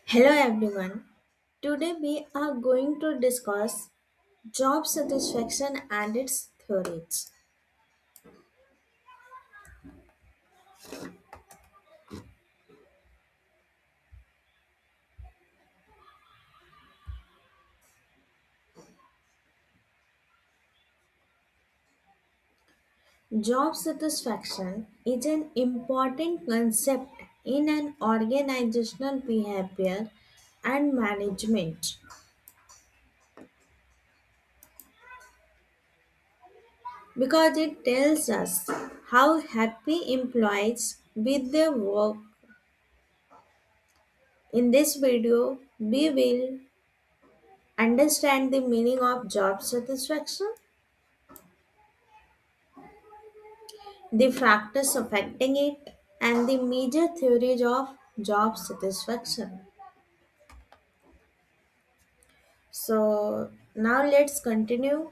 Hello everyone. Today we are going to discuss job satisfaction and its theories. Job satisfaction is an important concept in an organizational behavior and management because it tells us how happy employees with their work. In this video, we will understand the meaning of job satisfaction, the factors affecting it, and the major theories of job satisfaction. So, now let's continue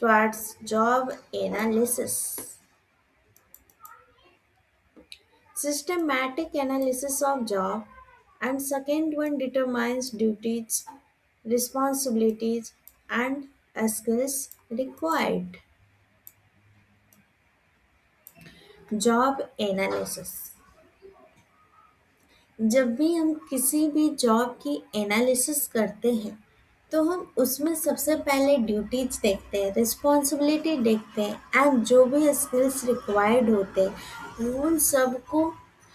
towards job analysis. Systematic analysis of job, and second one determines duties, responsibilities, and skills required. Job analysis. जब भी हम किसी भी job की analysis करते हैं तो हम उसमें सबसे पहले ड्यूटीज देखते हैं, रिस्पॉन्सिबिलिटी देखते हैं एंड जो भी स्किल्स रिक्वायर्ड होते हैं उन सब को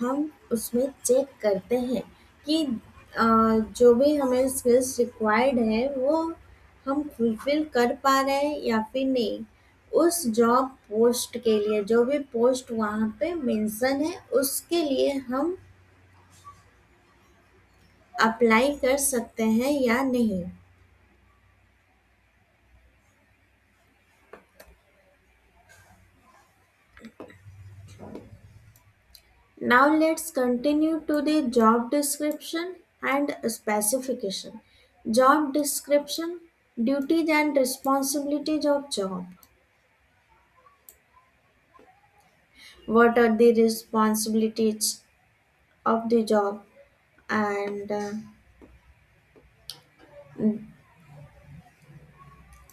हम उसमें चेक करते हैं कि जो भी हमें स्किल्स रिक्वायर्ड है वो हम फुलफिल कर पा रहे हैं या फिर नहीं। उस जॉब पोस्ट के लिए जो भी पोस्ट वहाँ पे मेंशन है उसके लिए हम अप्लाई कर सकते हैं या नहीं। Now let's continue to the job description and specification. Job description, duties and responsibilities of job. What are the responsibilities of the job? And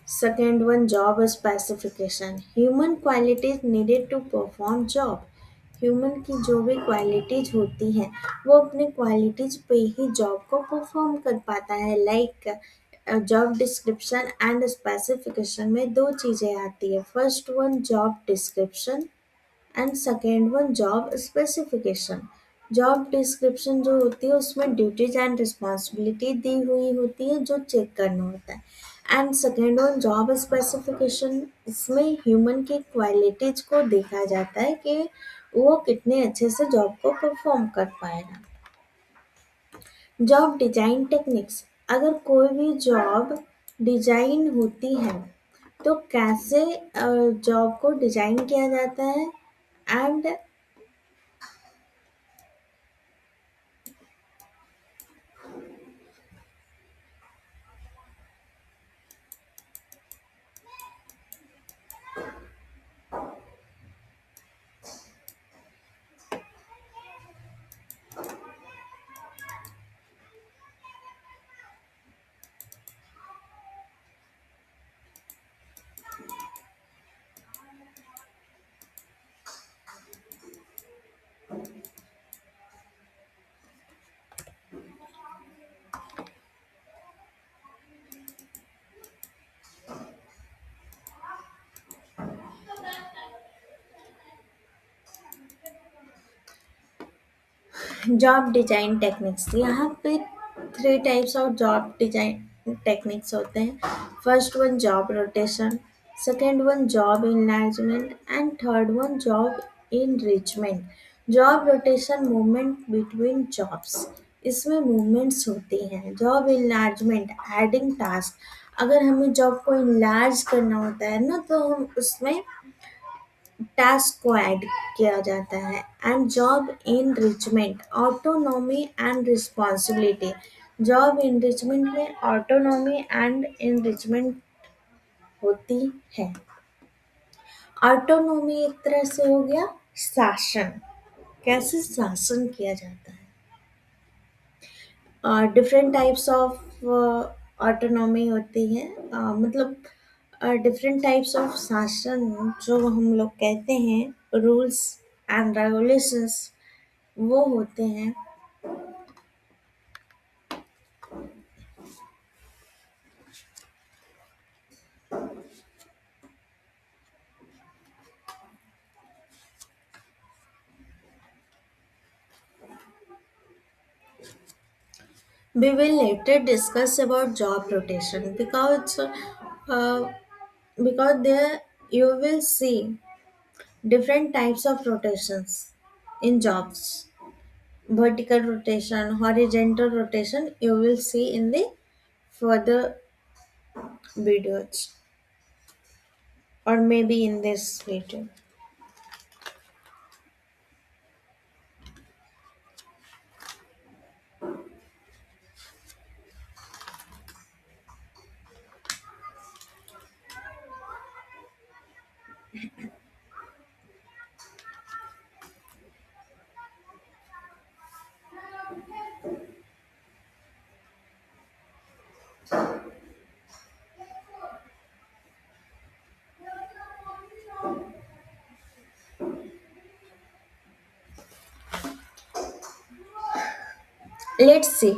second one, job specification. Human qualities needed to perform job. Human की जो भी qualities होती हैं वो अपने qualities पे ही job को perform कर पाता है। Like job description and specification में दो चीज़ें आती है। First one job description and second one job specification. Job description जो होती है उसमें ड्यूटीज एंड रिस्पॉन्सिबिलिटी दी हुई होती है जो चेक करना होता है and second one job specification. इसमें ह्यूमन की क्वालिटीज को देखा जाता है कि वो कितने अच्छे से जॉब को परफॉर्म कर पाएगा। जॉब डिजाइन टेक्निक्स, अगर कोई भी जॉब डिजाइन होती है तो कैसे जॉब को डिजाइन किया जाता है एंड जॉब डिजाइन टेक्निक्स। यहाँ पे three types of job design techniques होते हैं। First one job rotation, second one job enlargement and third one job enrichment. Job rotation movement between jobs, इसमें मूवमेंट्स होती हैं। जॉब इनलार्जमेंट एडिंग टास्क, अगर हमें job को इनलार्ज करना होता है ना तो हम उसमें टास्क को ऐड किया जाता है। And job enrichment autonomy and responsibility. Job enrichment में ऑटोनॉमी एंड इनरिचमेंट होती है। ऑटोनॉमी एक तरह से हो गया शासन कैसे शासन किया जाता है। डिफरेंट टाइप्स ऑफ ऑटोनॉमी होती है, मतलब डिफरेंट टाइप्स ऑफ शासन जो हम लोग कहते हैं, रूल्स एंड रेगुलेशंस, वो होते हैं। We will later discuss about job rotation uh, because there you will see different types of rotations in jobs. Vertical rotation, horizontal rotation, you will see in the further videos or maybe in this video. Let's see.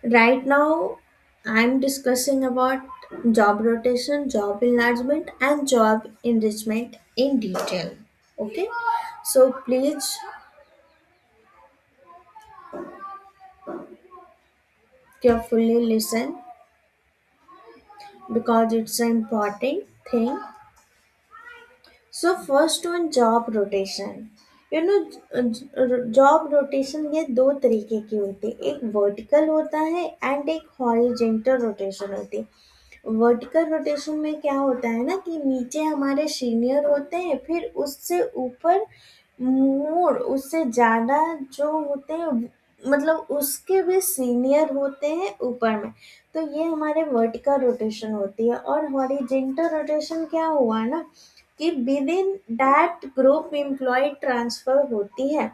Right now, I'm discussing about job rotation, job enlargement, and job enrichment in detail. Okay, so please carefully listen because it's an important thing. So first one, job rotation. You know, job rotation ये दो तरीके की होती है, एक vertical होता है and एक हॉरिजेंटल रोटेशन होती है। वर्टिकल रोटेशन में क्या होता है ना कि नीचे हमारे सीनियर होते हैं, फिर उससे ऊपर मोर उससे ज़्यादा जो होते हैं, मतलब उसके भी सीनियर होते हैं ऊपर में। तो ये हमारे वर्टिकल रोटेशन होती है। और हॉरिजेंटल रोटेशन क्या हुआ ना कि within that group employee transfer होती है,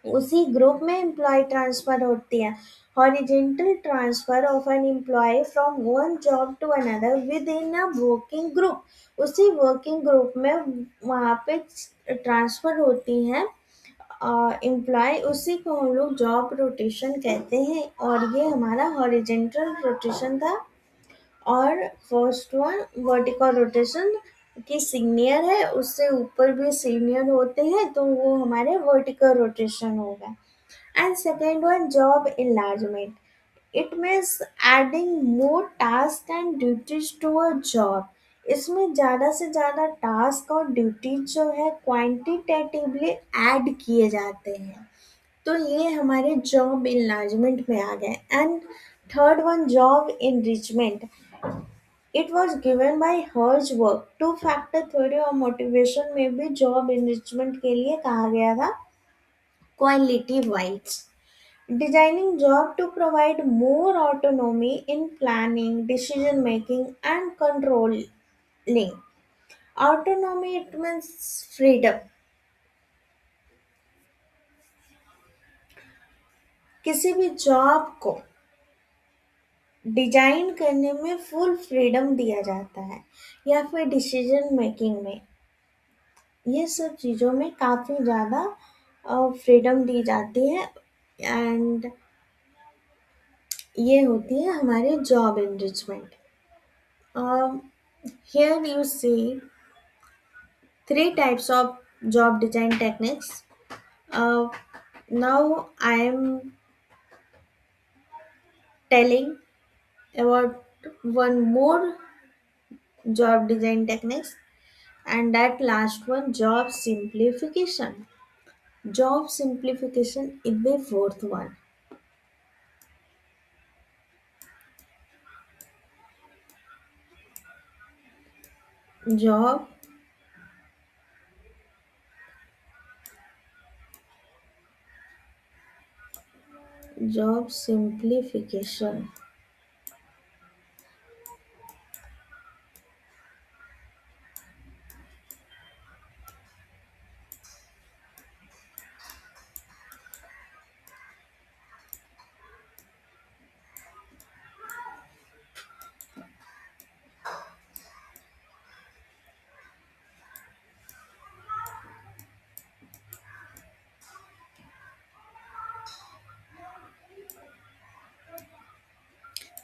उसी ग्रुप में एम्प्लॉय ट्रांसफर होती है। Horizontal transfer of an employee from one job to another within a working group, उसी वर्किंग ग्रुप में वहाँ पे ट्रांसफर होती है एम्प्लॉय, उसी को हम लोग जॉब रोटेशन कहते हैं। और ये हमारा हॉरिजेंटल रोटेशन था। और फर्स्ट वन वर्टिकल रोटेशन की सीनियर है, उससे ऊपर भी सीनियर होते हैं, तो वो हमारे वर्टिकल रोटेशन होगा। And second one job enlargement. It means adding more task and duties to a job. इसमें ज़्यादा से ज़्यादा टास्क और ड्यूटीज जो है क्वांटिटेटिवली ऐड किए जाते हैं। तो ये हमारे जॉब enlargement में आ गए। And third one job enrichment. It was given by Her's work. Two factor theory और motivation में भी job enrichment के लिए कहा गया था qualitative wise. Designing job to provide more autonomy in planning, decision making and controlling. Autonomy it means freedom. किसी भी जॉब को डिजाइन करने में फुल फ्रीडम दिया जाता है, या फिर डिसीजन मेकिंग में, ये सब चीज़ों में काफ़ी ज़्यादा फ्रीडम दी जाती है। एंड ये होती है हमारे job enrichment. Here you see three types of job design techniques. Now I am telling about one more job design techniques, and that last one, job simplification. Job simplification is the fourth one. job job simplification.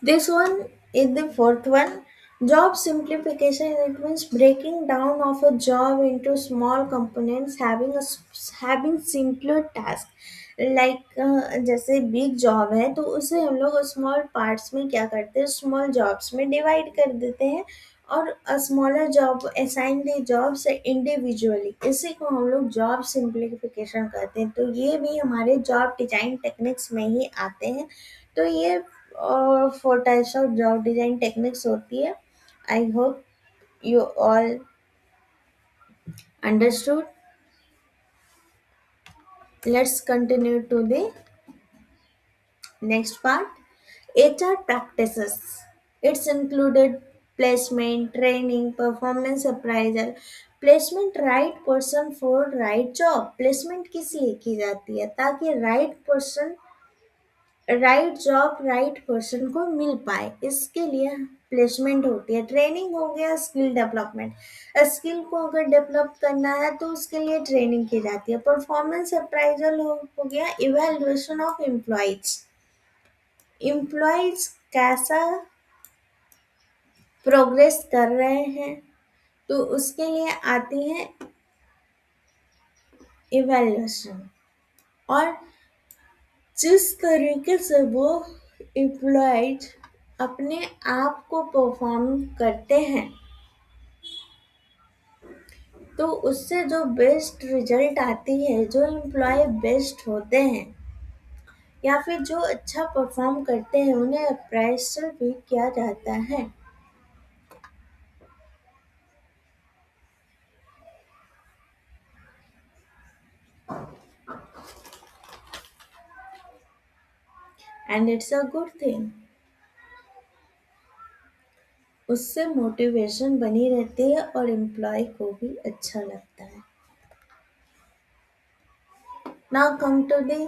This one is the fourth one. Job simplification. It means breaking down of a job into small components, having simpler task. Like जैसे big job है तो उसे हम लोग small parts में क्या करते हैं, स्मॉल जॉब्स में डिवाइड कर देते हैं और smaller job assign the jobs individually, इसी को हम लोग जॉब सिंप्लीफिकेशन कहते हैं। तो ये भी हमारे जॉब डिजाइन टेक्निक्स में ही आते हैं। तो ये four types of job design techniques होती है। I hope you all understood. Let's continue to the next part. HR practices. It's included placement, training, performance appraisal. Placement right person for right job. Placement किस लिए की जाती है, ताकि right person right job right person को मिल पाए, इसके लिए प्लेसमेंट होती है। ट्रेनिंग हो गया स्किल डेवलपमेंट, स्किल को अगर डेवलप करना है तो उसके लिए ट्रेनिंग की जाती है। परफॉर्मेंस अप्राइजल हो गया इवेल्युएशन ऑफ एम्प्लॉयज, एम्प्लॉयज कैसा प्रोग्रेस कर रहे हैं, तो उसके लिए आती है इवेल्युएशन। और जिस तरीके से वो एम्प्लॉयज अपने आप को परफॉर्म करते हैं, तो उससे जो बेस्ट रिजल्ट आती है, जो एम्प्लॉय बेस्ट होते हैं या फिर जो अच्छा परफॉर्म करते हैं, उन्हें अप्रेजल भी किया जाता है। And it's a good thing, उससे मोटिवेशन बनी रहती है और एम्प्लॉय को भी अच्छा लगता है। Now come to the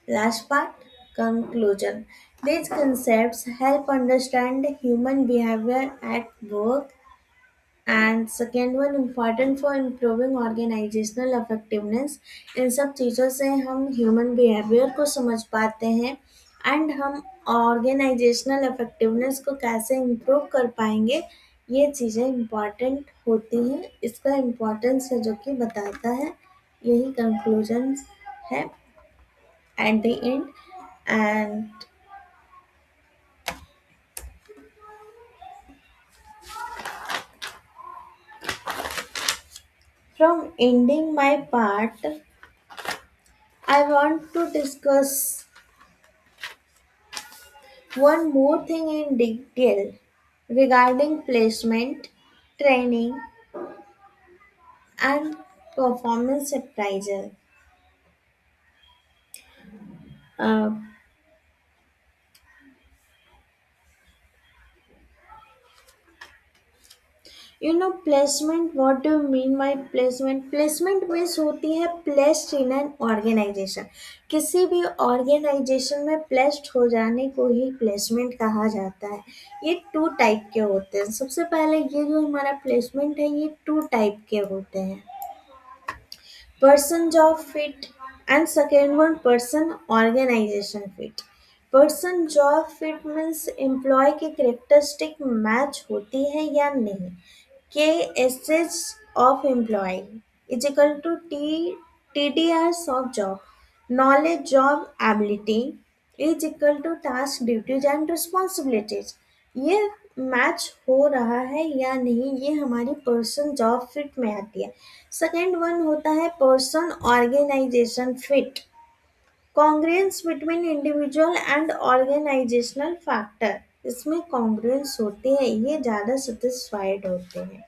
last part, conclusion. These concepts help understand human behavior at work, and second one important for improving organizational effectiveness। इन सब चीज़ों से हम ह्यूमन बिहेवियर को समझ पाते हैं एंड हम ऑर्गेनाइजेशनल इफेक्टिवनेस को कैसे इम्प्रूव कर पाएंगे, ये चीज़ें इम्पॉर्टेंट होती हैं। इसका इम्पोर्टेंस है जो कि बताता है, यही कंक्लूजन है at the end। And from ending my part, I want to discuss one more thing in detail regarding placement, training, and performance appraisal. Uh, placement, what do you mean by placement? Placement means होती है placed in an organisation. किसी भी organisation में placed हो जाने को ही placement कहा जाता है। ये टू टाइप के होते हैं। सबसे पहले ये जो हमारा प्लेसमेंट है, ये टू टाइप के होते हैं, person job fit and second one person organization fit। person job fit means employee की करेक्टरिस्टिक मैच होती है या नहीं। K SAs of employee is equal to TDR of job, knowledge job ability is equal to task duties and responsibilities. ये match हो रहा है या नहीं, ये हमारी पर्सन जॉब फिट में आती है। सेकेंड वन होता है person organisation fit, congruence between individual and organisational factor. इसमें कॉन्ग्रुएंस होती है, ये ज़्यादा सेटिस्फाइड होते हैं।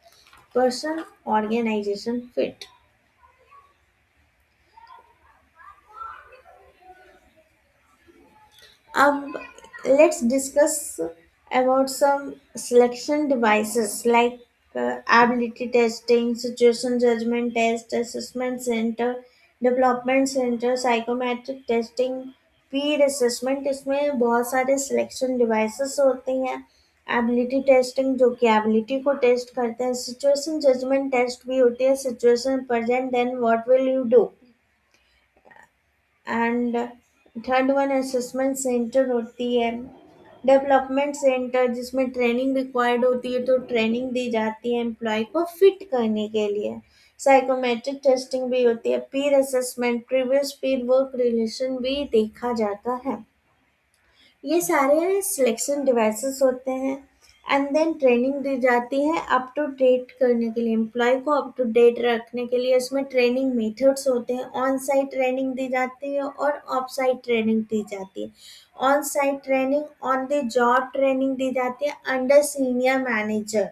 Person organisation fit. अब let's discuss about some selection devices like ability testing, situation judgment test, assessment center, development center, psychometric testing, peer assessment। इसमें बहुत सारे सिलेक्शन डिवाइसेस होती हैं। एबिलिटी टेस्टिंग जो कि एबिलिटी को टेस्ट करते हैं। सिचुएशन जजमेंट टेस्ट भी होती है, situation present then what will you do. And third one assessment centre होती है। डेवलपमेंट सेंटर जिसमें ट्रेनिंग रिक्वायर्ड होती है तो ट्रेनिंग दी जाती है एम्प्लॉय को फिट करने के लिए। साइकोमेट्रिक टेस्टिंग भी होती है। पीर असेसमेंट प्रीवियस पीर वर्क रिलेशन भी देखा जाता है। ये सारे सिलेक्शन डिवाइसेस होते हैं। एंड देन ट्रेनिंग दी जाती है अप टू डेट करने के लिए, एम्प्लॉय को अप टू डेट रखने के लिए। इसमें ट्रेनिंग मेथड्स होते हैं। ऑन साइट ट्रेनिंग दी जाती है और ऑफ साइट ट्रेनिंग दी जाती है। On site training on the job training दी जाती है अंडर सीनियर मैनेजर।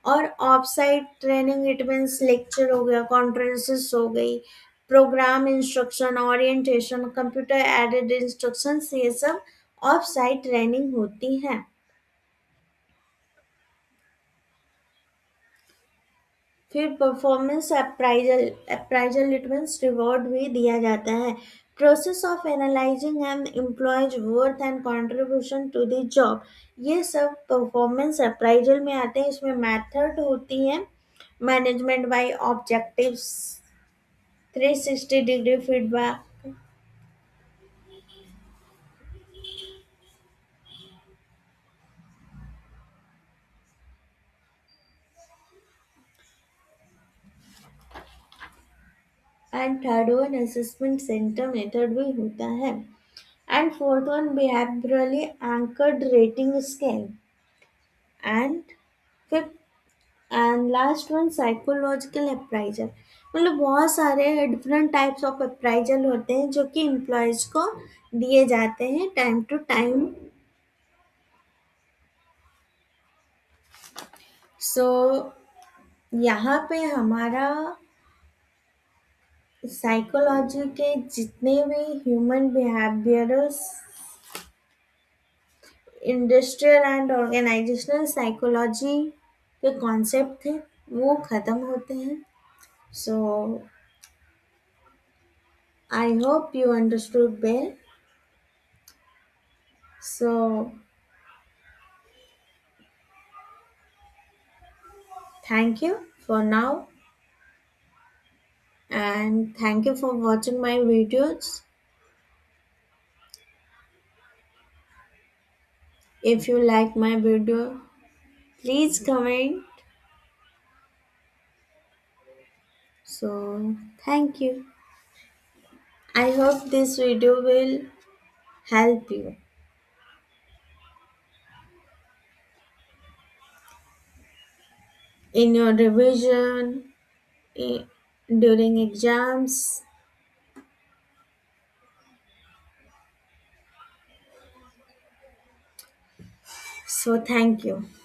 और off site training it means lecture हो गया, कॉन्फ्रेंसेस हो गई, program instruction, orientation, computer aided instruction, ये सब ऑफ साइट ट्रेनिंग होती है। फिर performance appraisal, appraisal it means reward भी दिया जाता है। Process of analyzing an employees worth and contribution to the job, ये सब परफॉर्मेंस अप्राइजल में आते हैं। इसमें मेथड होती है management by objectives, 360 degree feedback, and third one assessment centre method भी होता है। And fourth one behaviourally anchored rating scale, and fifth and last one psychological appraisal. मतलब बहुत सारे डिफरेंट टाइप्स ऑफ अप्राइजल होते हैं जो कि एम्प्लॉयज को दिए जाते हैं टाइम टू टाइम। सो यहाँ पे हमारा साइकोलॉजी के जितने भी human behaviours, industrial and organisational psychology के कॉन्सेप्ट थे वो ख़त्म होते हैं। So I hope you understood well. So thank you for now and thank you for watching my videos. If you like my video, please comment. So thank you. I hope this video will help you in your revision, i- during exams. So thank you.